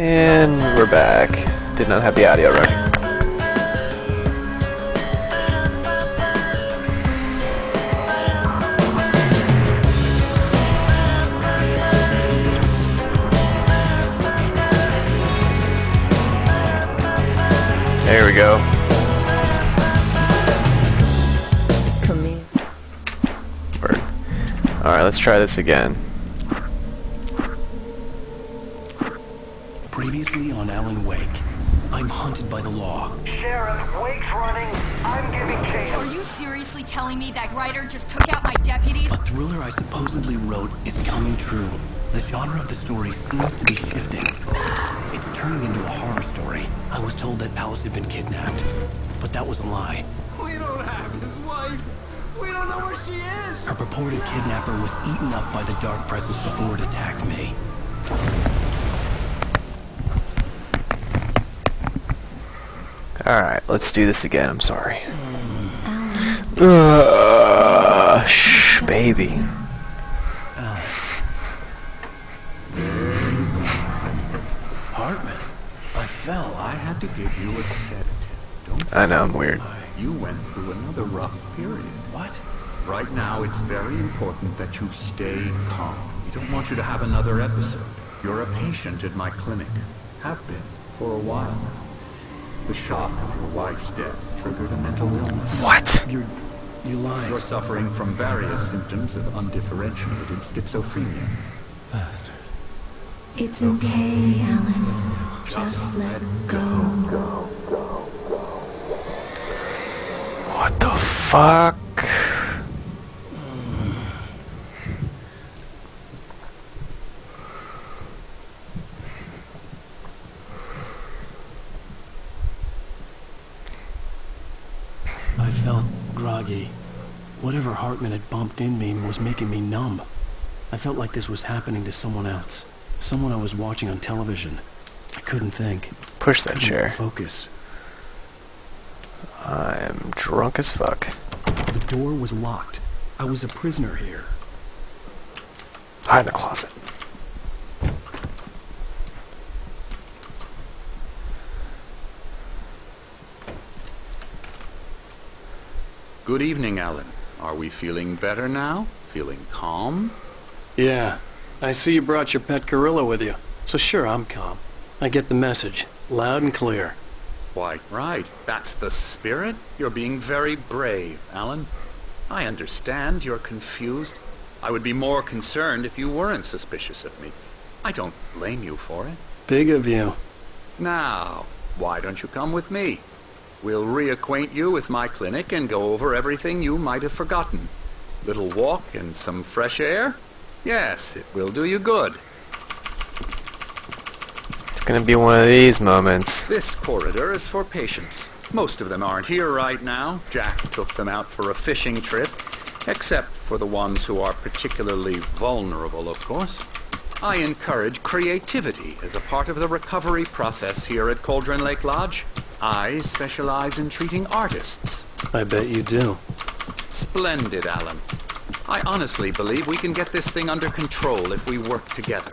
And we're back. Did not have the audio running. There we go. Come in. Word. Alright, let's try this again. Previously on Alan Wake, I'm hunted by the law. Sheriff, Wake's running. I'm giving chase. Are you seriously telling me that Ryder just took out my deputies? A thriller I supposedly wrote is coming true. The genre of the story seems to be shifting. It's turning into a horror story. I was told that Alice had been kidnapped, but that was a lie. We don't have his wife. We don't know where she is. Her purported kidnapper was eaten up by the dark presence before it attacked me. Alright, let's do this again. I'm sorry. Shh, baby. Hartman, I fell. I had to give you a sedative. Don't I know, I'm weird. You went through another rough period. What? Right now, it's very important that you stay calm. We don't want you to have another episode. You're a patient at my clinic. Have been for a while now. The shock of your wife's death triggered a mental illness. What? You lied. You're suffering from various symptoms of undifferentiated schizophrenia. It's okay, Alan. Just let go. What the fuck? I felt groggy. Whatever Hartman had bumped in me was making me numb. I felt like this was happening to someone else. Someone I was watching on television. I couldn't think. Push that Couldn't chair. focus. I'm drunk as fuck. The door was locked. I was a prisoner here. Hide in the closet. Good evening, Alan. Are we feeling better now? Feeling calm? Yeah. I see you brought your pet gorilla with you. So sure, I'm calm. I get the message. Loud and clear. Why, right. That's the spirit. You're being very brave, Alan. I understand you're confused. I would be more concerned if you weren't suspicious of me. I don't blame you for it. Big of you. Now, why don't you come with me? We'll reacquaint you with my clinic and go over everything you might have forgotten. Little walk and some fresh air? Yes, it will do you good. It's gonna be one of these moments. This corridor is for patients. Most of them aren't here right now. Jack took them out for a fishing trip, except for the ones who are particularly vulnerable, of course. I encourage creativity as a part of the recovery process here at Cauldron Lake Lodge. I specialize in treating artists. I bet you do. Splendid, Alan. I honestly believe we can get this thing under control if we work together.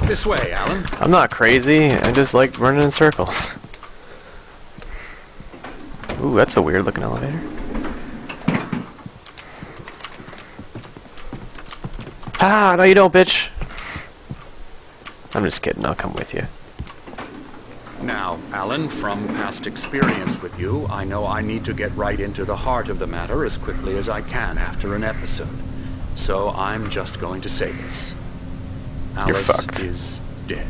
This way, Alan. I'm not crazy. I just like running in circles. Ooh, that's a weird looking elevator. Ah, no you don't, bitch. I'm just kidding. I'll come with you. Now, Alan, from past experience with you, I know I need to get right into the heart of the matter as quickly as I can after an episode. So I'm just going to say this. You're Alice fucked. is dead.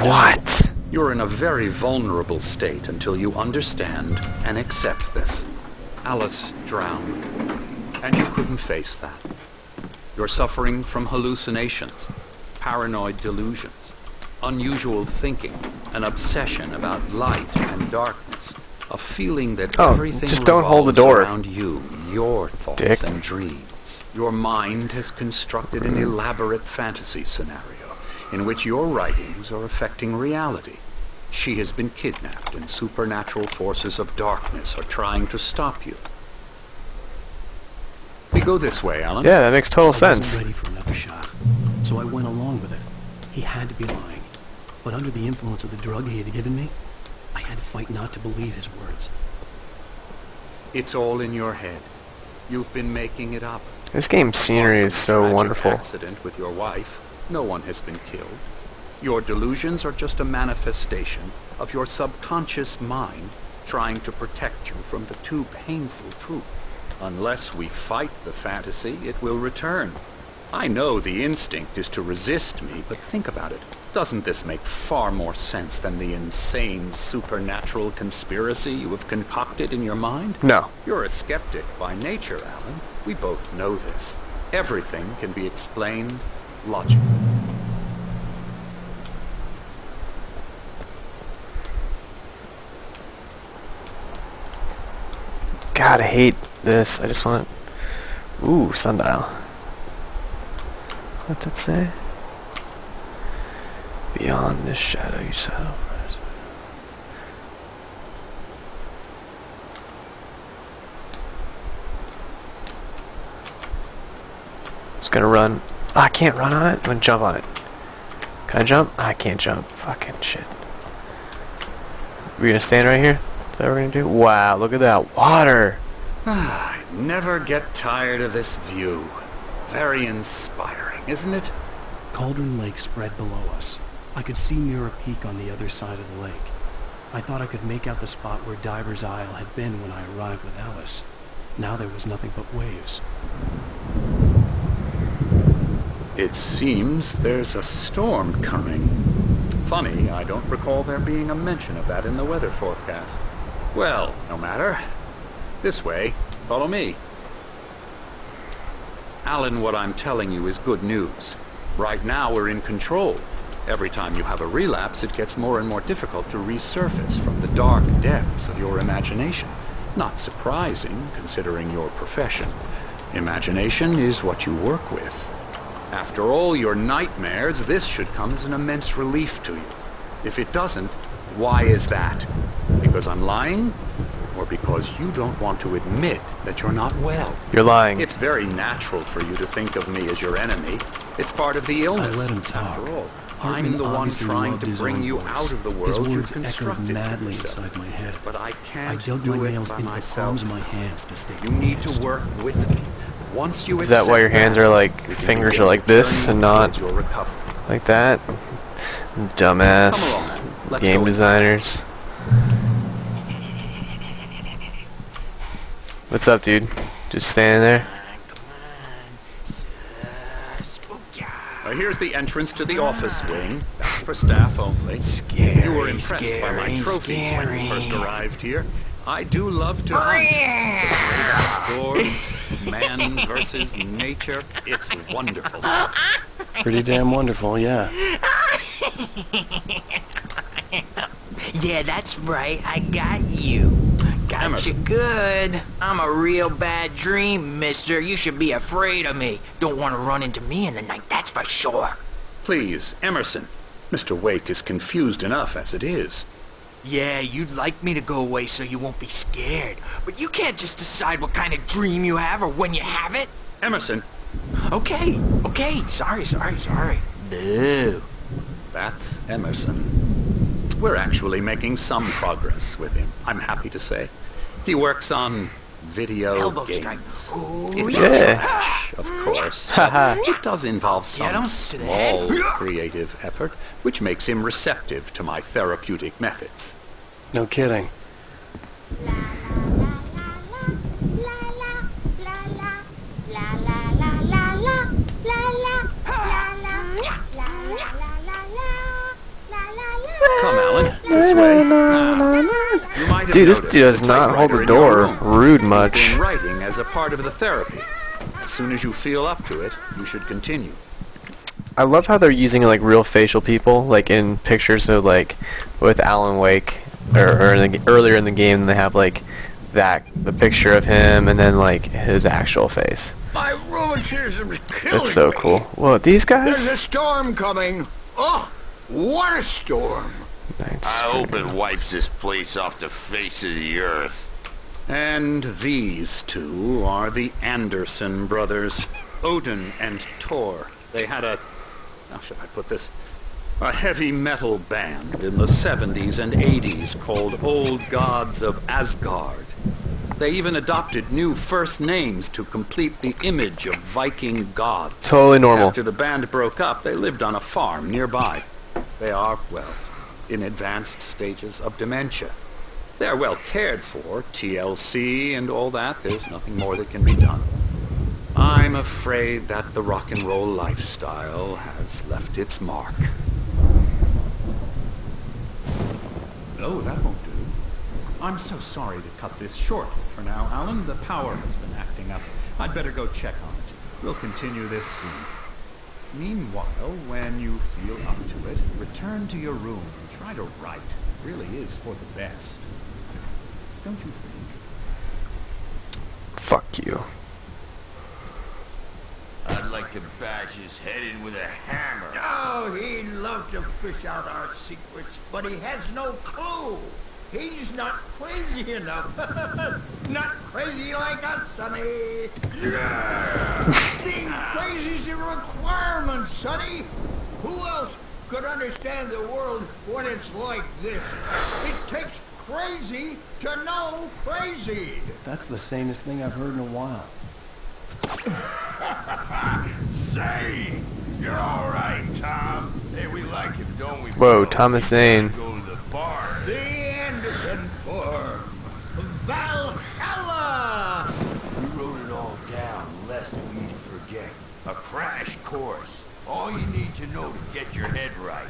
What? You're in a very vulnerable state until you understand and accept this. Alice drowned, and you couldn't face that. You're suffering from hallucinations, paranoid delusions, unusual thinking, an obsession about light and darkness, a feeling that everything just don't hold the door. around you, your thoughts Dick. and dreams. Your mind has constructed an elaborate fantasy scenario in which your writings are affecting reality. She has been kidnapped and supernatural forces of darkness are trying to stop you. We go this way, Alan. Yeah, that makes total I wasn't sense. ready for another shot, so I went along with it. He had to be lying. But under the influence of the drug he had given me, I had to fight not to believe his words. It's all in your head. You've been making it up. This game's scenery is so Tragic wonderful. Accident with your wife. No one has been killed. Your delusions are just a manifestation of your subconscious mind trying to protect you from the too painful truth. Unless we fight the fantasy, it will return. I know the instinct is to resist me, but think about it. Doesn't this make far more sense than the insane supernatural conspiracy you have concocted in your mind? No. You're a skeptic by nature, Alan. We both know this. Everything can be explained logically. God, I hate this. I just want... Ooh, sundial. What's it say? Beyond this shadow you saw. Just gonna run. Oh, I can't run on it. I'm gonna jump on it. Can I jump? I can't jump. Fucking shit. We're gonna stand right here? Is that what we're gonna do? Wow, look at that water. I never get tired of this view. Very inspiring, isn't it? Cauldron Lake spread below us. I could see Mirror Peak on the other side of the lake. I thought I could make out the spot where Diver's Isle had been when I arrived with Alice. Now there was nothing but waves. It seems there's a storm coming. Funny, I don't recall there being a mention of that in the weather forecast. Well, no matter. This way. Follow me. Alan, what I'm telling you is good news. Right now we're in control. Every time you have a relapse, it gets more and more difficult to resurface from the dark depths of your imagination. Not surprising, considering your profession. Imagination is what you work with. After all your nightmares, this should come as an immense relief to you. If it doesn't, why is that? Because I'm lying? Or because you don't want to admit that you're not well? You're lying. It's very natural for you to think of me as your enemy. It's part of the illness. I let him talk. After all, Hartman I'm the one obviously trying loved to his bring own you voice. out of the His world you've words echoed constructed madly for yourself. inside my head. But I I can't dug do my it nails by into the myself. palms of my hands to stay You need to focused. work with me. Once you Is that why your accept hands that, are like, we can fingers begin are like the this journey and not towards your recovery. like that? Dumbass. Come along, let's Game go. designers. What's up, dude? Just standing there? Here's the entrance to the office wing. That's for staff only. You were impressed by my trophies when you first arrived here. I do love to hunt. The great outdoors, man versus nature. It's wonderful stuff. Pretty damn wonderful, yeah. Yeah, that's right. I got you. Got you Emerson. good. I'm a real bad dream, mister. You should be afraid of me. Don't want to run into me in the night, that's for sure. Please, Emerson. Mr. Wake is confused enough as it is. Yeah, you'd like me to go away so you won't be scared. But you can't just decide what kind of dream you have or when you have it. Emerson, Okay. Sorry. Boo. that's Emerson. We're actually making some progress with him, I'm happy to say. He works on video Elbow games. strike. Ooh, It's yeah. trash, of course. Haha. It does involve Get him some to the head. small creative effort, which makes him receptive to my therapeutic methods. No kidding. Come, Alan, this way. You might have Dude, this noticed dude does the not hold typewriter the in your door room. rude You've much. been writing as a part of the therapy. As soon as you feel up to it, you should continue. I love how they're using like real facial people, like in pictures of like with Alan Wake, or in the, earlier in the game they have like the picture of him and then like his actual face. My rheumatism's killing That's so me. cool. Whoa, these There's a guys? storm coming. Oh, what a storm. Nice. I hope it wipes this place off the face of the earth. And these two are the Anderson brothers, Odin and Tor. They had a how should I put this? A heavy metal band in the 70s and 80s called Old Gods of Asgard. They even adopted new first names to complete the image of Viking gods. Totally normal. After the band broke up, they lived on a farm nearby. They are, well, in advanced stages of dementia. They're well cared for, TLC and all that. There's nothing more that can be done. I'm afraid that the rock and roll lifestyle has left its mark. No, that won't do. I'm so sorry to cut this short for now, Alan. The power has been acting up. I'd better go check on it. We'll continue this soon. Meanwhile, when you feel up to it, return to your room and try to write. It really is for the best. Don't you think? Fuck you. I'd like to bash his head in with a hammer. Oh, he'd love to fish out our secrets, but he has no clue. He's not crazy enough. Not crazy like us, Sonny. Yeah! Being crazy's a requirement, Sonny. Who else could understand the world when it's like this? It takes crazy to know crazy. That's the sanest thing I've heard in a while. Say, you're all right, Tom. Hey, we like him, don't we? Whoa, Thomas Zane. Go to the bar. The Anderson for Valhalla. We wrote it all down, lest we'd forget. A crash course. All you need to know to get your head right.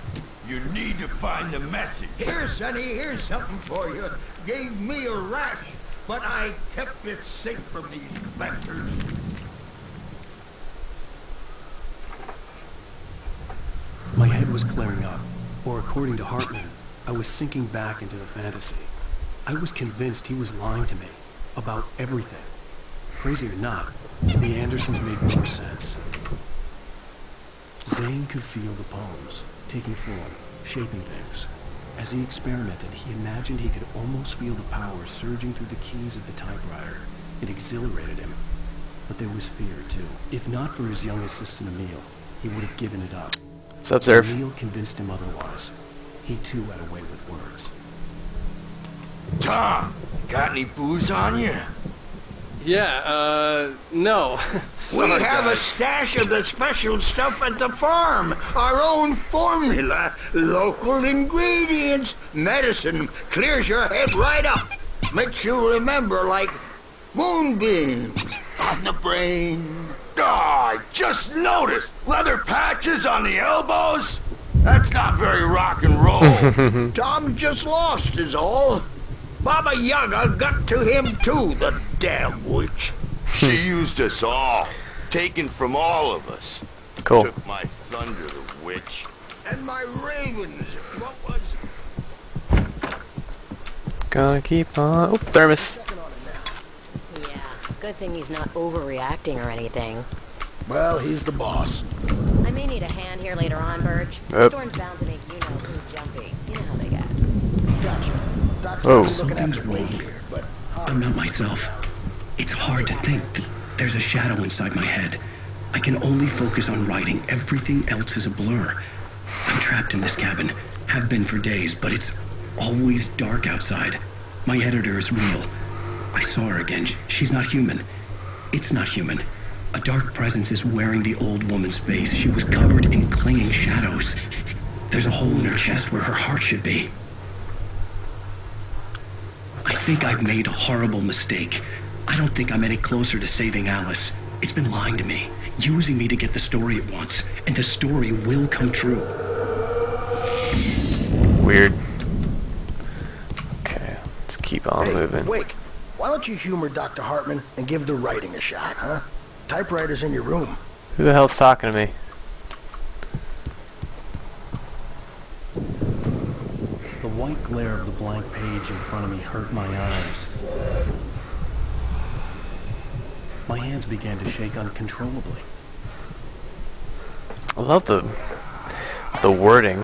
You need to find the message. Here, Sonny, here's something for you. Gave me a rash, but I kept it safe from these bastards. My head was clearing up, or according to Hartman, I was sinking back into the fantasy. I was convinced he was lying to me about everything. Crazy or not, the Andersons made more sense. Zane could feel the poems, taking form, shaping things. As he experimented, he imagined he could almost feel the power surging through the keys of the typewriter. It exhilarated him. But there was fear, too. If not for his young assistant Emil, he would have given it up. What's up, Zerf? Emil convinced him otherwise. He too had a way with words. Tom, got any booze on you? Yeah, no. We have a stash of the special stuff at the farm. Our own formula. Local ingredients. Medicine clears your head right up. Makes you remember like moonbeams on the brain. Oh, I just noticed. Leather patches on the elbows? That's not very rock and roll. Tom just lost is all. Baba Yaga got to him too, the damn witch. She used us all. Taken from all of us. Cool. Took my thunder, the witch. And my ravens. What was... Gonna keep on... Oh, thermos. Yeah, good thing he's not overreacting or anything. Well, he's the boss. I may need a hand here later on, Burge. The storm's bound to make you know who's jumpy. You know how they get. Gotcha. Doc's Oh. looking Something's after wrong. me here, but... I'm not myself. It's hard to think that there's a shadow inside my head. I can only focus on writing. Everything else is a blur. I'm trapped in this cabin. Have been for days, but it's always dark outside. My editor is real. I saw her again. She's not human. It's not human. A dark presence is wearing the old woman's face. She was covered in clinging shadows. There's a hole in her chest where her heart should be. I think I've made a horrible mistake. I don't think I'm any closer to saving Alice. It's been lying to me, using me to get the story it wants, and the story will come true. Weird. Okay, let's keep on moving. Wake, why don't you humor Dr. Hartman and give the writing a shot, huh? Typewriter's in your room. Who the hell's talking to me? The white glare of the blank page in front of me hurt my eyes. My hands began to shake uncontrollably. I love the wording.